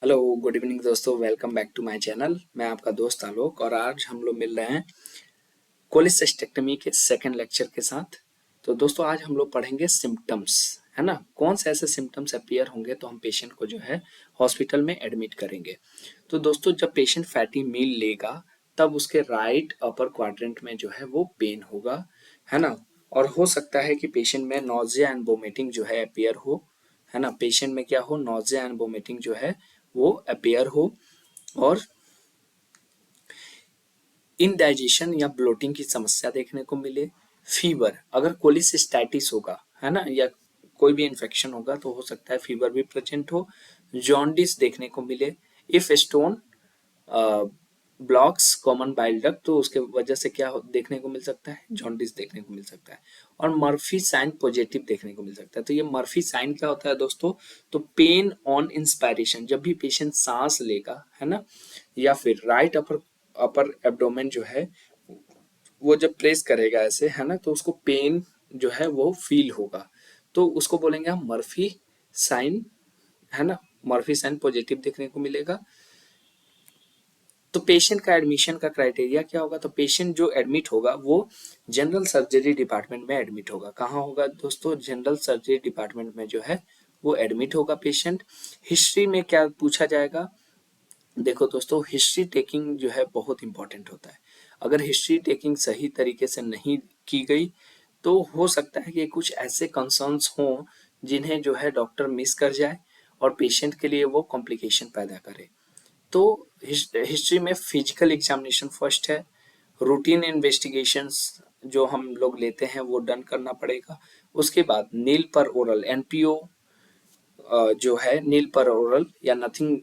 Hello good evening दोस्तों, welcome back to my channel. मैं आपका दोस्त आलोक और आज हम लोग मिल रहे हैं कोलिसिस्टेक्टमी के सेकंड लेक्चर के साथ। तो दोस्तों आज हम लोग पढ़ेंगे सिम्टम्स, है ना। कौन से ऐसे सिम्टम्स अपीयर होंगे तो हम पेशेंट को जो है हॉस्पिटल में एडमिट करेंगे। तो दोस्तों जब पेशेंट फैटी मील लेगा तब उसके राइट अपर क्वाड्रेंट में जो है वो पेन होगा, है ना। और हो सकता है कि पेशेंट में नॉजिया एंड वोमिटिंग जो है अपीयर हो, है ना। पेशेंट में क्या हो, नॉजिया एंड वोमिटिंग जो है वो अपीयर हो। और इनडाइजेशन या ब्लोटिंग की समस्या देखने को मिले। फीवर, अगर कोलिसिस्टाइटिस होगा, है ना, या कोई भी इन्फेक्शन होगा तो हो सकता है फीवर भी प्रेजेंट हो। जॉन्डिस देखने को मिले। If stone blocks common bile duct तो उसके वजह से क्या देखने को मिल सकता है, जॉन्डिस देखने को मिल सकता है। और मर्फी साइन पॉजिटिव देखने को मिल सकता है। तो ये मर्फी साइन क्या होता है दोस्तों, तो पेन ऑन इंस्पायरेशन, जब भी पेशेंट सांस लेगा, है ना, या फिर राइट अपर अपर एब्डोमेन जो है वो जब प्रेस करेगा ऐसे, है ना, तो उसको पेन जो है वो फील होगा। तो उसको बोलेंगे हम मर्फी साइन, है ना। मर्फी साइन पॉजिटिव देखने को मिलेगा। तो पेशेंट का एडमिशन का क्राइटेरिया क्या होगा, तो पेशेंट जो एडमिट होगा वो जनरल सर्जरी डिपार्टमेंट में एडमिट होगा। कहाँ होगा दोस्तों, जनरल सर्जरी डिपार्टमेंट में जो है वो एडमिट होगा पेशेंट। हिस्ट्री में क्या पूछा जाएगा, देखो दोस्तों हिस्ट्री टेकिंग जो है बहुत इंपॉर्टेंट होता है। अगर हिस्ट्री टेकिंग सही तरीके से नहीं की गई तो हो सकता है कि कुछ ऐसे कंसर्न्स हों जिन्हें जो है डॉक्टर मिस कर जाए और पेशेंट के लिए वो कॉम्प्लिकेशन पैदा करे। तो हिस्ट्री में फिजिकल एग्जामिनेशन फर्स्ट है। रूटीन इन्वेस्टिगेशंस जो हम लोग लेते हैं वो डन करना पड़ेगा। उसके बाद नील पर ओरल एनपीओ जो है, नील पर ओरल या नथिंग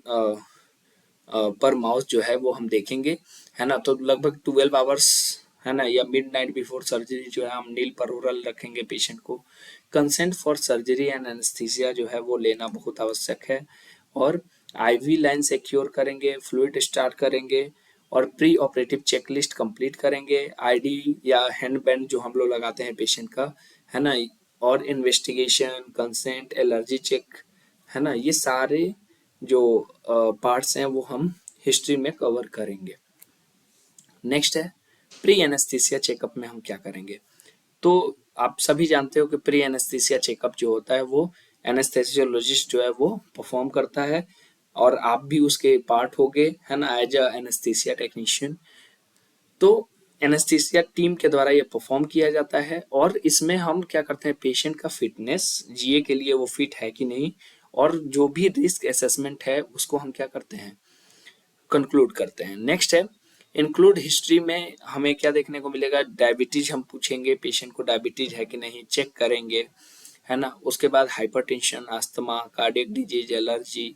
पर माउथ जो है वो हम देखेंगे, है ना। तो लगभग 12 आवर्स, है ना, या मिड नाइट बिफोर सर्जरी जो है हम नील पर ओरल रखेंगे पेशेंट को। Consent for surgery and anaesthesia जो है वो लेना बहुत आवश्यक है। और आईवी लाइन सिक्योर करेंगे, फ्लूइड स्टार्ट करेंगे और प्री ऑपरेटिव चेकलिस्ट कंप्लीट करेंगे। आईडी या हैंड बैंड जो हम लोग लगाते हैं पेशेंट का, है ना। और इन्वेस्टिगेशन, कंसेंट, एलर्जी चेक, है ना, ये सारे जो पार्ट्स हैं वो हम हिस्ट्री में कवर करेंगे। नेक्स्ट है प्री एनेस्थीसिया चेकअप में हम क्या करेंगे। तो आप सभी जानते हो कि प्री एनेस्थीसिया चेकअप जो होता है वो एनेस्थेसियोलॉजिस्ट जो है वो परफॉर्म करता है और आप भी उसके पार्ट होगे, है ना, एज अ एनेस्थीसिया टेक्नीशियन। तो एनेस्थीसिया टीम के द्वारा ये परफॉर्म किया जाता है और इसमें हम क्या करते हैं, पेशेंट का फिटनेस, जीए के लिए वो फिट है कि नहीं, और जो भी रिस्क असेसमेंट है उसको हम क्या करते हैं, कंक्लूड करते हैं। नेक्स्ट है इंक्लूड हिस्ट्री में हमें क्या देखने को मिलेगा, डायबिटीज हम पूछेंगे, पेशेंट को डायबिटीज है कि नहीं चेक करेंगे, है ना। उसके बाद hypertension, asthma, cardiac disease, allergy.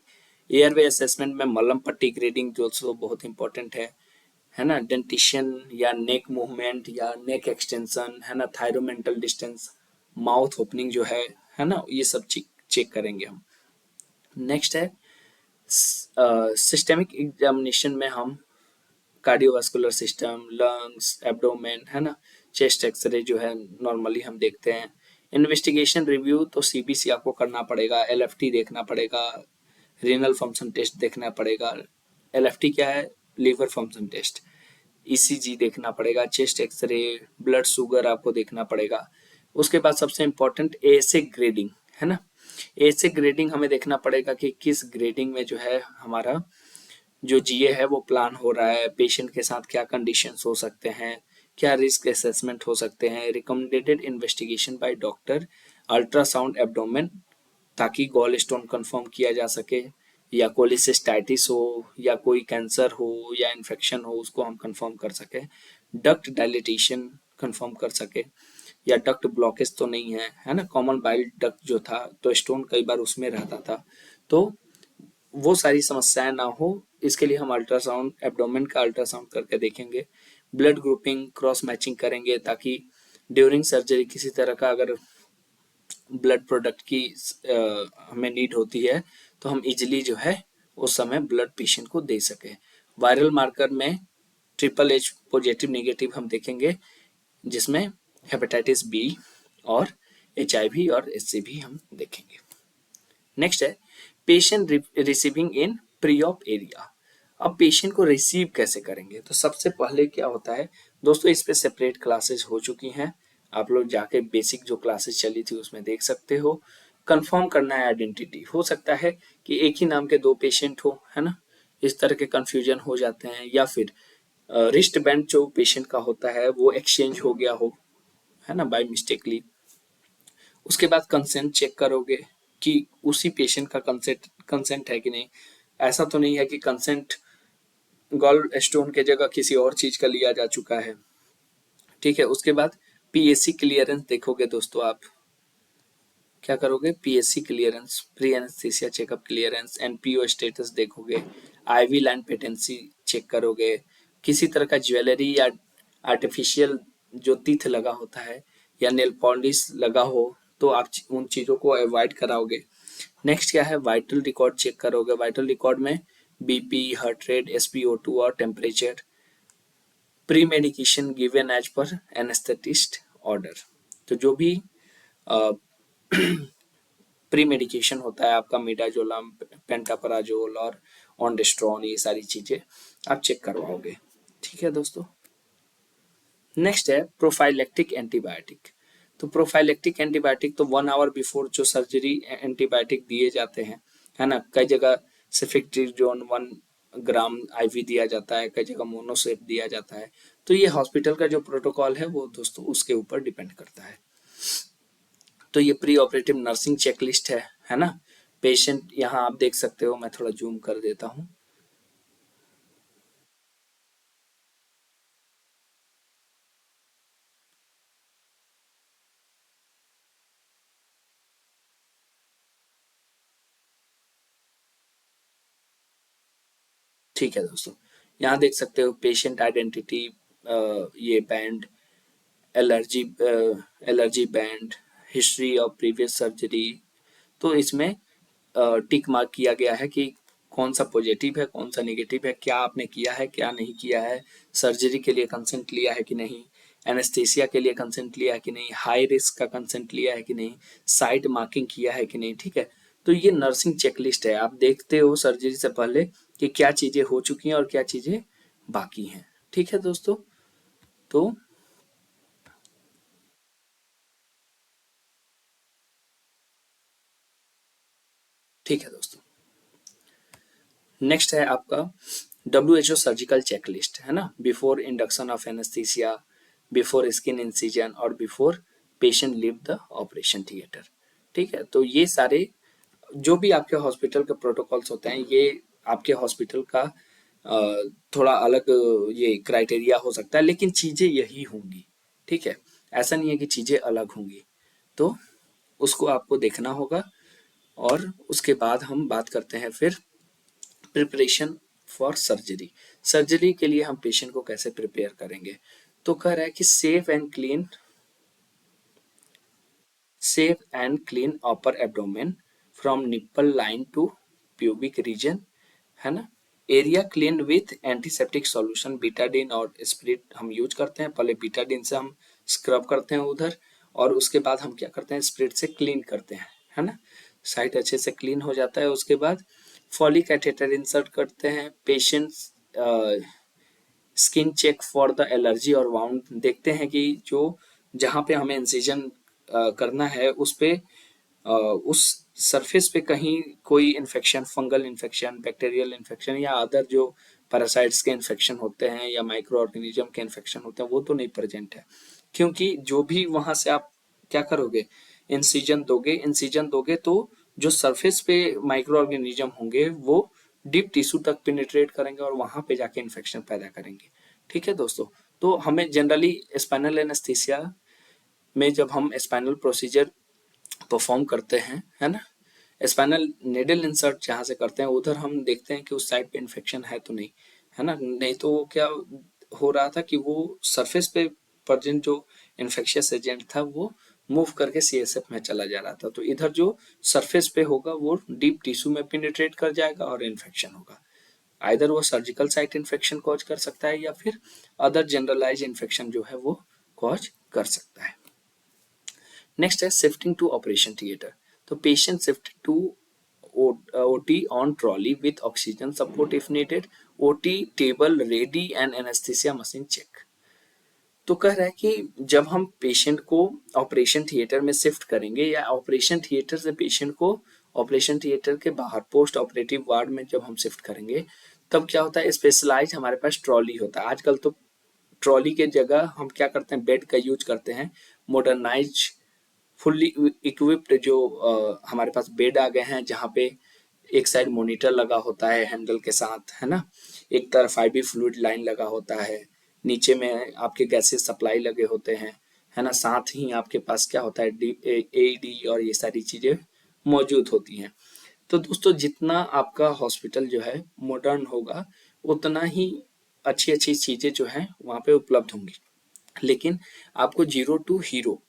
Airway assessment में मलम पट्टी ग्रेडिंग जो बहुत इंपॉर्टेंट है ना। डेंटिशन या नेक मूवमेंट या नेक एक्सटेंशन, है ना, थायरोमेंटल डिस्टेंस, माउथ ओपनिंग जो है ना, ये सब चेक करेंगे हम। नेक्स्ट है सिस्टेमिक एग्जामिनेशन में हम कार्डियोवास्कुलर सिस्टम, लंग्स, एब्डोमेन, है ना, चेस्ट एक्सरे जो है नॉर्मली हम देखते हैं। इन्वेस्टिगेशन रिव्यू तो सीबीसी आपको करना पड़ेगा, एलएफटी देखना पड़ेगा, रीनल फंक्शन टेस्ट देखना पड़ेगा। एलएफटी क्या है, लीवर फंक्शन टेस्ट। ईसीजी देखना पड़ेगा, चेस्ट एक्सरे, ब्लड शुगर आपको देखना पड़ेगा। उसके बाद सबसे इम्पोर्टेंट एएसए ग्रेडिंग, है ना। एएसए ग्रेडिंग हमें देखना पड़ेगा कि किस ग्रेडिंग में जो है हमारा जो जीए है वो प्लान हो रहा है, पेशेंट के साथ क्या कंडीशंस हो सकते हैं, क्या रिस्क असेसमेंट हो सकते हैं। Recommended investigation by doctor, ultrasound abdomen ताकि गॉल स्टोन कंफर्म किया जा सके, या कोलिसिस्टाइटिस हो या कोई कैंसर हो या इन्फेक्शन हो उसको हम कंफर्म कर सके। डक्ट डायलिटेशन कंफर्म कर सके, या डक्ट ब्लॉकेज तो नहीं है ना। कॉमन बाइल डक्ट जो था तो स्टोन कई बार उसमें रहता था, तो वो सारी समस्याएं ना हो इसके लिए हम अल्ट्रासाउंड एब्डोमेन का अल्ट्रासाउंड करके देखेंगे। ब्लड ग्रुपिंग क्रॉस मैचिंग करेंगे ताकि ड्यूरिंग सर्जरी किसी तरह का अगर ब्लड प्रोडक्ट की हमें नीड होती है तो हम इजिली जो है उस समय ब्लड पेशेंट को दे सके। वायरल मार्कर में ट्रिपल एच पॉजिटिव नेगेटिव हम देखेंगे, जिसमें हेपेटाइटिस बी और HIV और HCV हम देखेंगे। नेक्स्ट है patient receiving end pre op area. अब पेशेंट को रिसीव कैसे करेंगे, तो सबसे पहले क्या होता है दोस्तों, इस पे सेपरेट क्लासेस हो चुकी हैं, आप लोग जाके बेसिक जो क्लासेस चली थी उसमें देख सकते हो। कंफर्म करना है आइडेंटिटी, हो सकता है कि एक ही नाम के दो पेशेंट हो, है ना, इस तरह के कंफ्यूजन हो जाते हैं, या फिर रिस्ट बैंड जो पेशेंट का होता है वो एक्सचेंज हो गया हो, है ना, बाय मिस्टेकली। उसके बाद कंसेंट चेक करोगे कि उसी पेशेंट का कंसेंट कंसेंट है कि नहीं। ऐसा तो नहीं है कि कंसेंट गॉल स्टोन के जगह किसी और चीज का लिया जा चुका है, ठीक है। उसके बाद पीएससी क्लियरेंस देखोगे दोस्तों, आप क्या करोगे, PSC clearance, pre anaesthesia checkup clearance, NPO status देखोगे, आईवी लाइन पेटेंसी चेक करोगे, किसी तरह का ज्वेलरी या आर्टिफिशियल जो टीथ लगा होता है या नेल पॉलिश लगा हो तो आप उन चीजों को अवॉइड कराओगे। नेक्स्ट क्या है, वाइटल रिकॉर्ड चेक करोगे। वाइटल रिकॉर्ड में बीपी, हार्ट रेट, एसपीओ2 और temperature, pre medication given as per anaesthetist order. तो जो भी प्री मेडिकेशन होता है आपका, मिडाजोलम, पेंटापराजोल और ऑनडेस्ट्रॉन, ये सारी चीजें आप चेक करवाओगे, ठीक है दोस्तों। नेक्स्ट है प्रोफाइलेक्टिक एंटीबायोटिक। तो प्रोफाइलेक्टिक एंटीबायोटिक तो 1 आवर बिफोर जो सर्जरी एंटीबायोटिक दिए जाते हैं, है ना, कई जगह सिफिक्ट्रिजोन 1 ग्राम आईवी दिया जाता है, कई जगह मोनोसेप दिया जाता है। तो ये हॉस्पिटल का जो प्रोटोकॉल है वो दोस्तों उसके ऊपर डिपेंड करता है। तो ये प्री ऑपरेटिव नर्सिंग चेकलिस्ट है ना। पेशेंट यहाँ आप देख सकते हो, मैं थोड़ा जूम कर देता हूँ। ठीक है दोस्तों, यहाँ देख सकते हो पेशेंट आइडेंटिटी, ये band, allergy allergy band, history of previous surgery. तो इसमें टिक मार्क किया गया है कि कौन सा पॉजिटिव है, कौन सा नेगेटिव है, क्या आपने किया है, क्या नहीं किया है, सर्जरी के लिए कंसेंट लिया है कि नहीं, एनेस्थेसिया के लिए कंसेंट लिया है कि नहीं, हाई रिस्क का कंसेंट लिया है कि नहीं, साइट मार्किंग किया है कि नहीं, ठीक है। तो ये नर्सिंग चेकलिस्ट है, आप देखते हो सर्जरी से पहले कि क्या चीजें हो चुकी हैं और क्या चीजें बाकी हैं, ठीक है दोस्तों। तो ठीक है दोस्तों, नेक्स्ट है आपका WHO सर्जिकल चेकलिस्ट, है ना, before induction of anaesthesia, before skin incision और before patient leave the operation theatre, ठीक है। तो ये सारे जो भी आपके हॉस्पिटल के प्रोटोकॉल्स होते हैं, ये आपके हॉस्पिटल का थोड़ा अलग ये क्राइटेरिया हो सकता है, लेकिन चीजें यही होंगी, ठीक है। ऐसा नहीं है कि चीजें अलग होंगी, तो उसको आपको देखना होगा। और उसके बाद हम बात करते हैं फिर प्रिपरेशन फॉर सर्जरी। सर्जरी के लिए हम पेशेंट को कैसे प्रिपेयर करेंगे, तो कह रहा है कि shave and clean upper abdomen from nipple line to pubic region, है ना। Area clean with antiseptic solution, betadine और स्प्रिट हम यूज करते हैं। पहले बीटाडिन से हम स्क्रब करते हैं उधर, और उसके बाद हम क्या करते हैं, स्प्रिट से क्लीन करते हैं, है ना। साइट अच्छे से क्लीन हो जाता है। उसके बाद फॉलिक कैथेटर इंसर्ट करते हैं। Patient's skin check for the allergy और वाउंड, देखते हैं कि जो जहाँ पे हमें इंसिजन करना है उस पे उस सरफेस पे कहीं कोई infection, fungal infection, bacterial infection या अदर जो पैरासाइट्स के इन्फेक्शन होते हैं या माइक्रो ऑर्गेनिज्म के इन्फेक्शन होते हैं वो तो नहीं प्रेजेंट है। क्योंकि जो भी वहां से आप क्या करोगे, इंसिजन दोगे तो जो सरफेस पे माइक्रो ऑर्गेनिज्म होंगे वो डीप टिश्यू तक पेनिट्रेट करेंगे और वहां पे जाके इन्फेक्शन पैदा करेंगे, ठीक है दोस्तों। तो हमें जनरली स्पाइनल एनेस्थीसिया में जब हम स्पाइनल प्रोसीजर परफॉर्म करते हैं, है ना, स्पाइनल नेडल इंसर्ट जहाँ से करते हैं उधर हम देखते हैं कि उस साइड पे इन्फेक्शन है तो नहीं, है ना। नहीं तो क्या हो रहा था कि वो सरफेस पे प्रेजेंट जो इन्फेक्शियस एजेंट था वो मूव करके सीएसएफ में चला जा रहा था। तो इधर जो सरफेस पे होगा वो डीप टिश्यू में पेनिट्रेट कर जाएगा और इन्फेक्शन होगा। आइदर वो सर्जिकल साइट इन्फेक्शन कॉज कर सकता है या फिर अदर जनरलाइज इन्फेक्शन जो है वो कॉज कर सकता है। नेक्स्ट है शिफ्टिंग टू ऑपरेशन थिएटर। तो patient shift to OT on trolley with oxygen support if needed, OT table ready and anesthesia machine check। तो कह रहा है कि जब हम पेशेंट को ऑपरेशन थिएटर में शिफ्ट करेंगे या ऑपरेशन थिएटर से पेशेंट को ऑपरेशन थिएटर के बाहर पोस्ट ऑपरेटिव वार्ड में जब हम शिफ्ट करेंगे, तब क्या होता है, स्पेशलाइज हमारे पास ट्रॉली होता है। आजकल तो ट्रॉली के जगह हम क्या करते हैं, बेड का यूज करते हैं। मॉडर्नाइज फुल्ली इक्विप्ड जो हमारे पास बेड आ गए हैं, जहाँ पे एक साइड मॉनिटर लगा होता है हैंडल के साथ, है ना, एक तरफ IV फ्लूइड लाइन लगा होता है, नीचे में आपके गैसेस सप्लाई लगे होते हैं, है ना, साथ ही आपके पास क्या होता है, AED और ये सारी चीजें मौजूद होती हैं। तो दोस्तों जितना आपका हॉस्पिटल जो है मॉडर्न होगा, उतना ही अच्छी अच्छी चीजें जो है वहाँ पे उपलब्ध होंगी। लेकिन आपको जीरो टू हीरो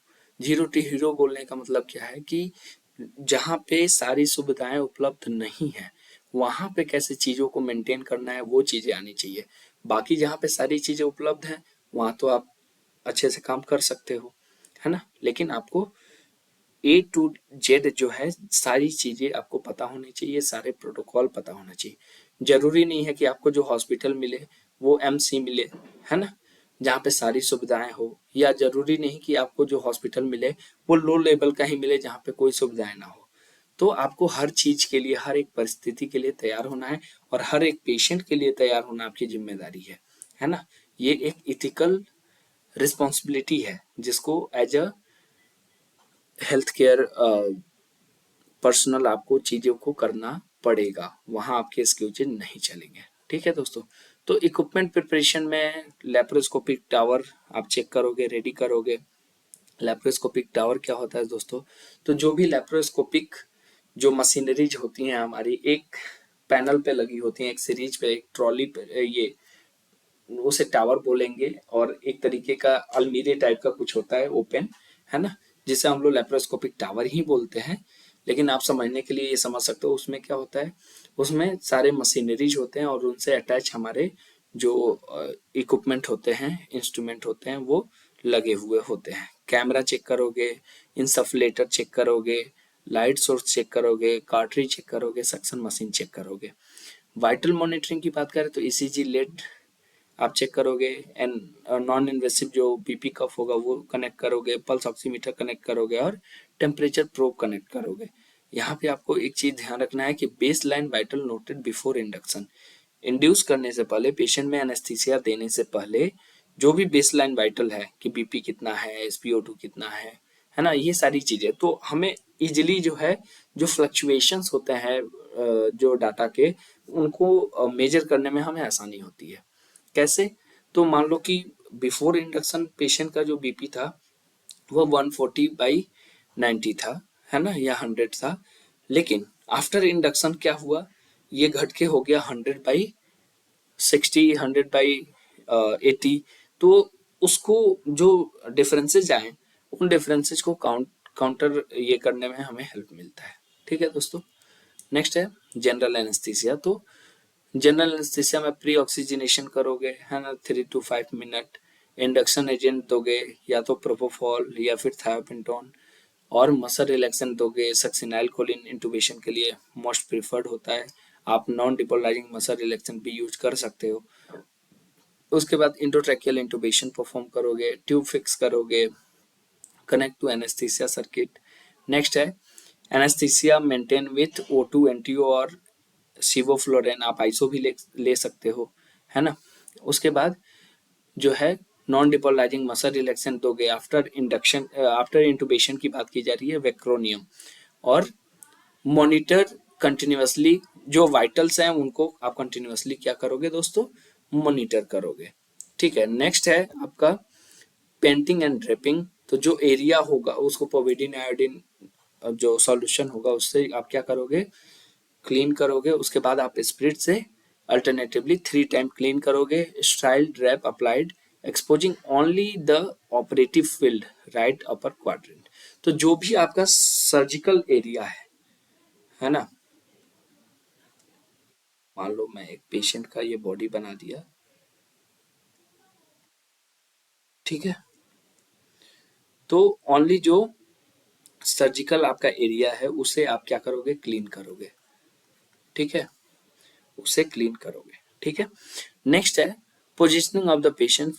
बोलने का मतलब क्या है कि जहाँ पे सारी सुविधाएं उपलब्ध नहीं है, वहां पे कैसे चीजों को मेंटेन करना है, वो चीजें आनी चाहिए। बाकी जहाँ पे सारी चीजें उपलब्ध हैं, वहां तो आप अच्छे से काम कर सकते हो, है ना। लेकिन आपको A to Z जो है सारी चीजें आपको पता होनी चाहिए, सारे प्रोटोकॉल पता होना चाहिए। जरूरी नहीं है कि आपको जो हॉस्पिटल मिले वो MC मिले, है ना, जहाँ पे सारी सुविधाएं हो, या जरूरी नहीं कि आपको जो हॉस्पिटल मिले वो लो लेवल का ही मिले जहाँ पे कोई सुविधाएं ना हो। तो आपको हर चीज के लिए, हर एक परिस्थिति के लिए तैयार होना है, और हर एक पेशेंट के लिए तैयार होना आपकी जिम्मेदारी है ना। ये एक इथिकल रिस्पॉन्सिबिलिटी है जिसको as a health care personnel आपको चीजों को करना पड़ेगा, वहां आपके एक्सक्यूजेज नहीं चलेंगे। ठीक है दोस्तों। तो इक्विपमेंट प्रिपरेशन में लेप्रोस्कोपिक टावर आप चेक करोगे, रेडी करोगे। लेप्रोस्कोपिक टावर क्या होता है दोस्तों, तो जो भी लेप्रोस्कोपिक जो मशीनरीज होती हैं हमारी, एक पैनल पे लगी होती हैं, एक सीरीज पे, एक ट्रॉली पे, ये उसे टावर बोलेंगे, और एक तरीके का अलमीरे टाइप का कुछ होता है ओपन, है ना, जिसे हम लोग लेप्रोस्कोपिक टावर ही बोलते हैं। लेकिन आप समझने के लिए ये समझ सकते हो उसमें क्या होता है, उसमें सारे मशीनरीज होते हैं और उनसे अटैच हमारे जो इक्विपमेंट होते हैं, इंस्ट्रूमेंट होते हैं, वो लगे हुए होते हैं। कैमरा चेक करोगे, इंसफलेटर चेक करोगे, लाइट सोर्स चेक करोगे, कार्ट्रिज चेक करोगे, सक्शन मशीन चेक करोगे। वाइटल मॉनिटरिंग की बात करें तो ECG लेड आप चेक करोगे, एंड नॉन इन्वेसिव जो BP कफ होगा वो कनेक्ट करोगे, पल्स ऑक्सीमीटर कनेक्ट करोगे, और टेम्परेचर प्रोब कनेक्ट करोगे। यहाँ पे आपको एक चीज ध्यान रखना है कि base line vital noted before induction. Induce करने से पहले, पेशेंट में एनेस्थीसिया देने से पहले, जो भी बेस लाइन वाइटल है कि BP कितना है, SpO2 कितना है ना, ये सारी चीजें तो हमें इजिली जो है, जो फ्लक्चुएशंस होते हैं जो डाटा के, उनको मेजर करने में हमें आसानी होती है। कैसे, तो मान लो कि बिफोर इंडक्शन पेशेंट का जो BP था वो 140/90 था, है ना, या 100 था। लेकिन आफ्टर इंडक्शन क्या हुआ, ये घट के हो गया 100/60, 100/80। तो उसको जो डिफरेंसेज आए, उन डिफरेंसेज को काउंटर ये करने में हमें हेल्प मिलता है। ठीक है दोस्तों। नेक्स्ट है जनरल एनेस्थीसिया। तो जनरल एनेस्थीसिया में प्री ऑक्सीजनेशन करोगे, है ना, 3 to 5 मिनट। इंडक्शन एजेंट दोगे, या तो प्रोपोफॉल या फिर थायोपेंटोन, और मसल रिलैक्सेंट दोगे। सक्सिनाइल कोलिन इंटुबेशन के लिए मोस्ट प्रिफर्ड होता है, आप नॉन डिपोलाइजिंग मसल रिलैक्सेंट भी यूज कर सकते हो। उसके बाद इंट्रोट्रैकियल इंटुबेशन परफॉर्म करोगे, ट्यूब फिक्स करोगे, connect to anaesthesia circuit. Next है anaesthesia maintain with O2 NTO और सिवोफ्लोरेन, आप आइसो भी ले सकते हो, है ना। उसके बाद जो है नॉन डिपोलाइजिंग मसल रिलैक्सेंट दोगे। आफ्टर इंडक्शन, आफ्टर इंटुबेशन की बात की जा रही है, वेक्रोनियम, और मॉनिटर कंटिन्यूअसली जो वाइटल्स हैं उनको आप कंटिन्यूअसली क्या करोगे दोस्तों, मॉनिटर करोगे। ठीक है। नेक्स्ट है आपका पेंटिंग एंड ड्रेपिंग। तो जो एरिया होगा उसको पोविडिन आयोडीन जो सॉल्यूशन होगा उससे आप क्या करोगे, क्लीन करोगे। उसके बाद आप स्पिरिट से अल्टरनेटिवली 3 टाइम क्लीन करोगे। Sterile drape applied, exposing only the operative field, right upper quadrant. तो जो भी आपका सर्जिकल एरिया है ना, मान लो मैं एक पेशेंट का ये बॉडी बना दिया, ठीक है, तो ओनली जो सर्जिकल आपका एरिया है उसे आप क्या करोगे, क्लीन करोगे। ठीक है, उसे क्लीन करोगे। ठीक है, नेक्स्ट है positioning of the patient,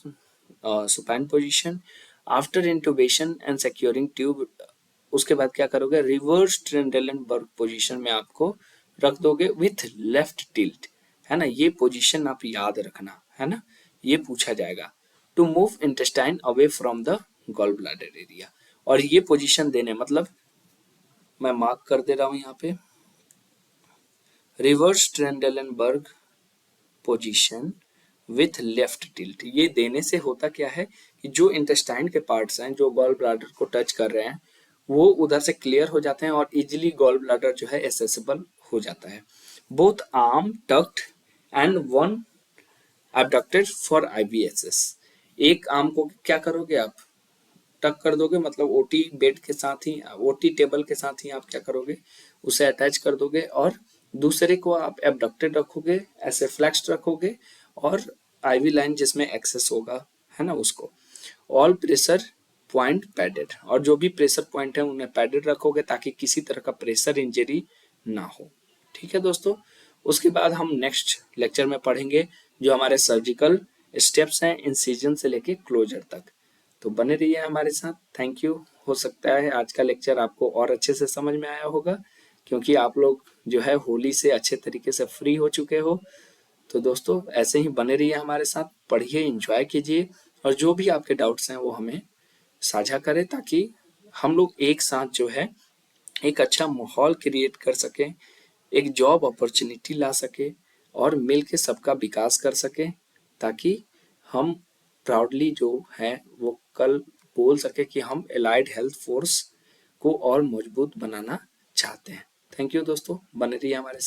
supine position after इंटुबेशन and securing tube. उसके बाद क्या करोगे, रिवर्स ट्रेंडेलेनबर्ग पोजीशन में आपको रख दोगे विथ लेफ्ट टिल्ट, है ना, ये पोजीशन आप याद रखना, है ना, ये पूछा जाएगा। To move intestine away from the gall bladder area, और ये पोजीशन देने मतलब मैं मार्क कर दे रहा हूं यहाँ पे, reverse Trendelenburg position with left tilt, ये देने से होता क्या है कि जो इंटेस्टाइन के पार्ट्स हैं जो गॉल ब्लैडर को टच कर रहे हैं वो उधर से क्लियर हो जाते हैं और इजीली गॉल ब्लैडर जो है एसेसिबल हो जाता है। Both arm tucked and one abducted for IVSS। एक आर्म को क्या करोगे आप, टक कर दोगे, मतलब ओटी बेड के साथ ही, ओटी टेबल के साथ ही आप क्या करोगे, उसे अटैच कर दोगे, और दूसरे को आप एबडक्टेड रखोगे, ऐसे फ्लेक्स्ड रखोगे, और आईवी लाइन जिसमें एक्सेस होगा, है ना, उसको। ऑल प्रेशर पॉइंट पैडेड, और जो भी प्रेशर पॉइंट है उन्हें पैडेड रखोगे ताकि किसी तरह का प्रेशर इंजरी ना हो। ठीक है दोस्तों, उसके बाद हम नेक्स्ट लेक्चर में पढ़ेंगे जो हमारे सर्जिकल स्टेप्स हैं इंसिजन से लेके क्लोजर तक। तो बने रहिए हमारे साथ, थैंक यू। हो सकता है आज का लेक्चर आपको और अच्छे से समझ में आया होगा क्योंकि आप लोग जो है होली से अच्छे तरीके से फ्री हो चुके हो। तो दोस्तों ऐसे ही बने रहिए हमारे साथ, पढ़िए, एंजॉय कीजिए, और जो भी आपके डाउट्स हैं वो हमें साझा करें ताकि हम लोग एक साथ जो है एक अच्छा माहौल क्रिएट कर सकें, एक जॉब अपॉर्चुनिटी ला सके और मिल के सबका विकास कर सके, ताकि हम प्राउडली जो है वो कल बोल सके कि हम एलाइड हेल्थ फोर्स को और मजबूत बनाना चाहते हैं। थैंक यू दोस्तों, बने रहिए हमारे साथ।